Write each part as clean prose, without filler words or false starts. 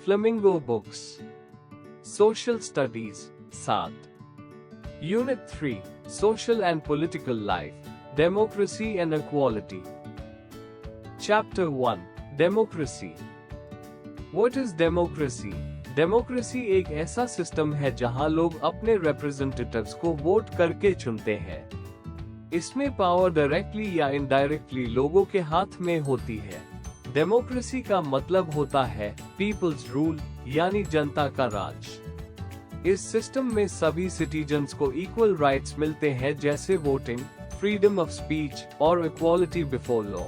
Flamingo books. Social studies 7। Unit 3 social and political life, democracy and equality. Chapter 1 democracy. What is democracy? Democracy एक ऐसा system है जहां लोग अपने representatives को वोट करके चुनते हैं। इसमें पावर डायरेक्टली या इनडायरेक्टली लोगों के हाथ में होती है। डेमोक्रेसी का मतलब होता है पीपल्स रूल, यानी जनता का राज। इस सिस्टम में सभी सिटीजन्स को इक्वल राइट्स मिलते हैं, जैसे वोटिंग, फ्रीडम ऑफ स्पीच और इक्वालिटी बिफोर लॉ।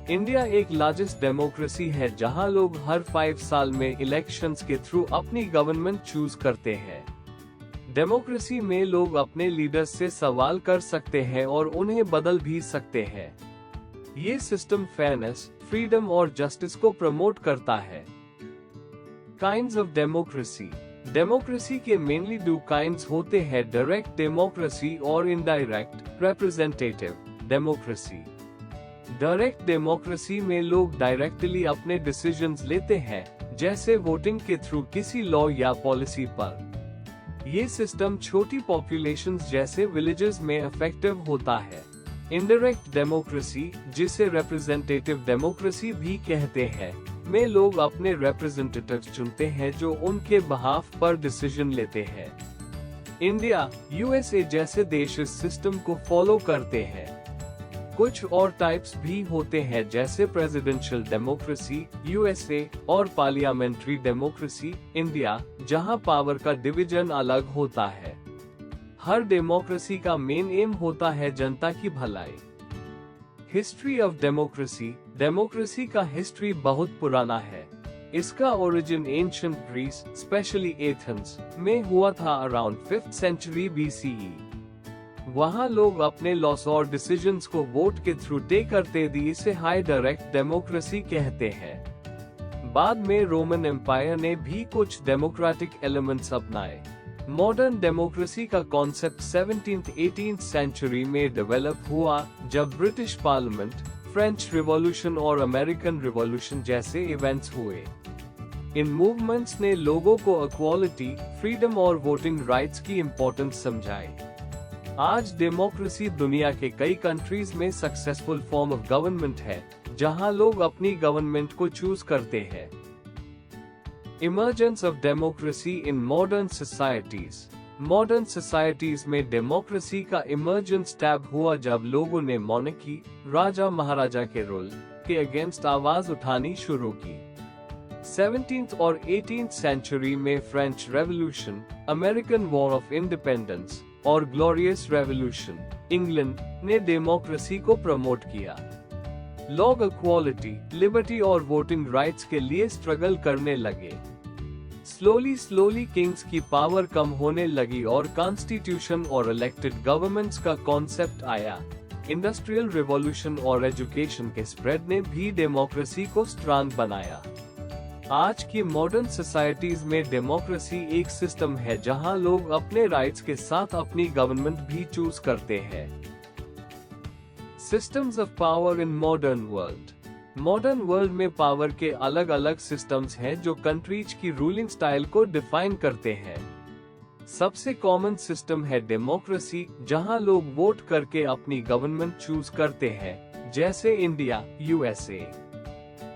इंडिया एक लार्जेस्ट डेमोक्रेसी है जहां लोग हर 5 साल में इलेक्शंस के थ्रू अपनी गवर्नमेंट चूज करते हैं। डेमोक्रेसी में लोग अपने लीडर्स से सवाल कर सकते हैं और उन्हें बदल भी सकते हैं। ये सिस्टम फेयरनेस, फ्रीडम और जस्टिस को प्रमोट करता है। Kinds of democracy. डेमोक्रेसी के मेनली 2 काइंड्स होते हैं, डायरेक्ट डेमोक्रेसी और indirect representative democracy. Direct democracy में लोग डायरेक्टली अपने डिसीजंस लेते हैं, जैसे वोटिंग के थ्रू किसी लॉ या पॉलिसी पर। ये सिस्टम छोटी पॉपुलेशंस जैसे विलेजेस में इफेक्टिव होता है। इनडायरेक्ट डेमोक्रेसी, जिसे रिप्रेजेंटेटिव डेमोक्रेसी भी कहते हैं, में लोग अपने रिप्रेजेंटेटिव्स चुनते हैं जो उनके बिहाफ पर डिसीजन लेते हैं। इंडिया, यूएसए जैसे देश इस सिस्टम को फॉलो करते हैं। कुछ और टाइप्स भी होते हैं, जैसे प्रेसिडेंशियल डेमोक्रेसी यूएसए और पार्लियामेंट्री डेमोक्रेसी इंडिया, जहां पावर का डिवीजन अलग होता है। हर डेमोक्रेसी का मेन एम होता है जनता की भलाई। History of democracy. डेमोक्रेसी का हिस्ट्री बहुत पुराना है। इसका origin ancient Greece, especially Athens में हुआ था अराउंड 5th सेंचुरी BCE। वहां लोग अपने लॉस और डिसीजंस को वोट के थ्रू तय करते थे। इसे हाई डायरेक्ट डेमोक्रेसी कहते हैं। बाद में रोमन एम्पायर ने भी कुछ डेमोक्रेटिक एलिमेंट्स अपनाए। मॉडर्न डेमोक्रेसी का कॉन्सेप्ट 17th-18th सेंचुरी में डेवलप हुआ, जब ब्रिटिश पार्लियामेंट, फ्रेंच रिवॉल्यूशन और अमेरिकन रिवॉल्यूशन जैसे इवेंट्स हुए। इन मूवमेंट्स ने लोगों को इक्वालिटी, फ्रीडम और वोटिंग राइट्स की इम्पोर्टेंस समझाई। आज डेमोक्रेसी दुनिया के कई कंट्रीज में सक्सेसफुल फॉर्म ऑफ गवर्नमेंट है, जहां लोग अपनी गवर्नमेंट को चूज करते हैं। Emergence of democracy in modern societies. Modern societies में डेमोक्रेसी का इमर्जेंस तब हुआ जब लोगों ने मोनार्की, राजा महाराजा के रूल के अगेंस्ट आवाज उठानी शुरू की। 17th और 18th सेंचुरी में French revolution, American war of independence और ग्लोरियस रेवोल्यूशन इंग्लैंड ने डेमोक्रेसी को प्रमोट किया। लोग इक्वालिटी, लिबर्टी और वोटिंग राइट्स के लिए स्ट्रगल करने लगे। स्लोली किंग्स की पावर कम होने लगी और कॉन्स्टिट्यूशन और इलेक्टेड गवर्नमेंट्स का कॉन्सेप्ट आया। इंडस्ट्रियल रिवॉल्यूशन और एजुकेशन के स्प्रेड ने भी डेमोक्रेसी को स्ट्रांग बनाया। आज की मॉडर्न सोसाइटीज में डेमोक्रेसी एक सिस्टम है जहां लोग अपने राइट्स के साथ अपनी गवर्नमेंट भी चूज करते हैं। Systems of power in modern world. Modern world में पावर के अलग अलग सिस्टम्स हैं जो कंट्रीज की रूलिंग स्टाइल को डिफाइन करते हैं। सबसे कॉमन सिस्टम है डेमोक्रेसी, जहां लोग वोट करके अपनी गवर्नमेंट चूज करते हैं, जैसे इंडिया, यूएसए।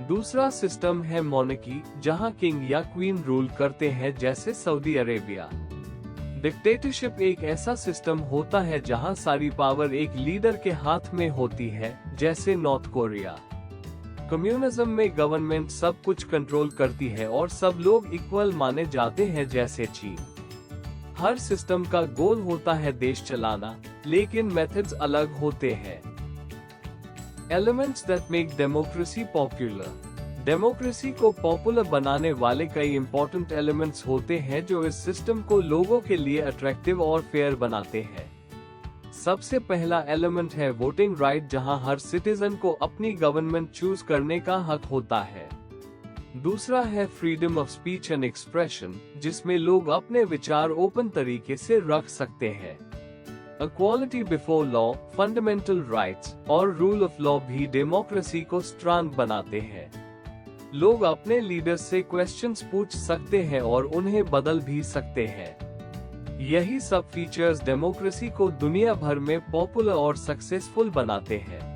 दूसरा सिस्टम है मोनार्की, जहां किंग या क्वीन रूल करते हैं, जैसे सऊदी अरेबिया। डिक्टेटरशिप एक ऐसा सिस्टम होता है जहां सारी पावर एक लीडर के हाथ में होती है, जैसे नॉर्थ कोरिया। कम्युनिज्म में गवर्नमेंट सब कुछ कंट्रोल करती है और सब लोग इक्वल माने जाते हैं, जैसे चीन। हर सिस्टम का गोल होता है देश चलाना, लेकिन मेथड्स अलग होते हैं। Elements that make democracy popular. Democracy को पॉपुलर बनाने वाले कई इंपॉर्टेंट एलिमेंट्स होते हैं जो इस सिस्टम को लोगों के लिए अट्रैक्टिव और फेयर बनाते हैं। सबसे पहला एलिमेंट है वोटिंग राइट, जहां हर सिटीजन को अपनी गवर्नमेंट चूज करने का हक होता है। दूसरा है freedom of speech and expression, जिसमें लोग अपने विचार ओपन तरीके से रख सकते हैं। Equality before law, fundamental rights और रूल ऑफ लॉ भी डेमोक्रेसी को स्ट्रांग बनाते हैं। लोग अपने लीडर से क्वेश्चंस पूछ सकते हैं और उन्हें बदल भी सकते हैं। यही सब फीचर्स डेमोक्रेसी को दुनिया भर में पॉपुलर और सक्सेसफुल बनाते हैं।